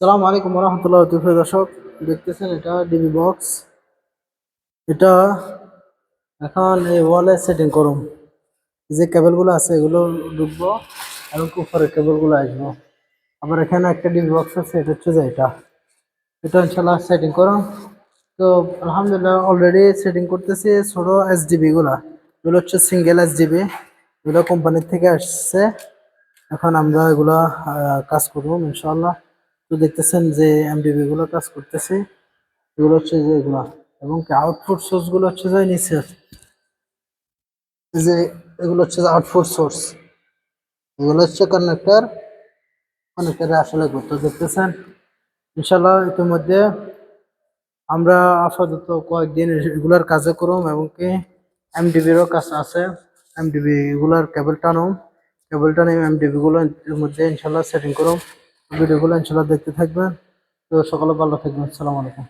আসসালামু আলাইকুম রহমতুল্লাহ। প্রিয় দর্শক, দেখতেছেন এটা ডিবি বক্স। এটা এখন এই ওয়ালে সেটিং করুন। যে কেবলগুলো আছে এগুলো ঢুকবো এবং উপরে কেবলগুলো আসবো। আবার এখানে একটা ডিবি বক্স আছে, এটা হচ্ছে যে এটা এটা ইনশাল্লাহ সেটিং করুন। তো আলহামদুলিল্লাহ অলরেডি সেটিং করতেছি। ছোট এসডিবি গুলা, এগুলো হচ্ছে সিঙ্গেল এসডিবি, এগুলো কোম্পানির থেকে আসছে। এখন আমরা এগুলা কাজ করবো ইনশাল্লাহ। তো দেখতেছেন যে এমডিবি গুলো কাজ করতেছে, এগুলো হচ্ছে যে এগুলা, এবং আউটপুট সোর্স গুলো হচ্ছে যে নিচে, এই যে এগুলো হচ্ছে যে আউটপুট সোর্স, এগুলো হচ্ছে কানেক্টর। কানেক্টরে আসলে করতে দেখতেছেন ইনশাল্লাহ। ইতিমধ্যে আমরা আপাতত কয়েকদিন এগুলার কাজে করুম, এবং কি এমডিবিরও কাজ আছে। এমডিবি এগুলার কেবল টানো এমডিবি গুলো এর মধ্যে ইনশাল্লাহ সেটিং করুম। ভিডিওগুলো ইনশাল্লাহ দেখতে থাকবেন। তো সকলে ভালো থাকবেন। আসসালামু আলাইকুম।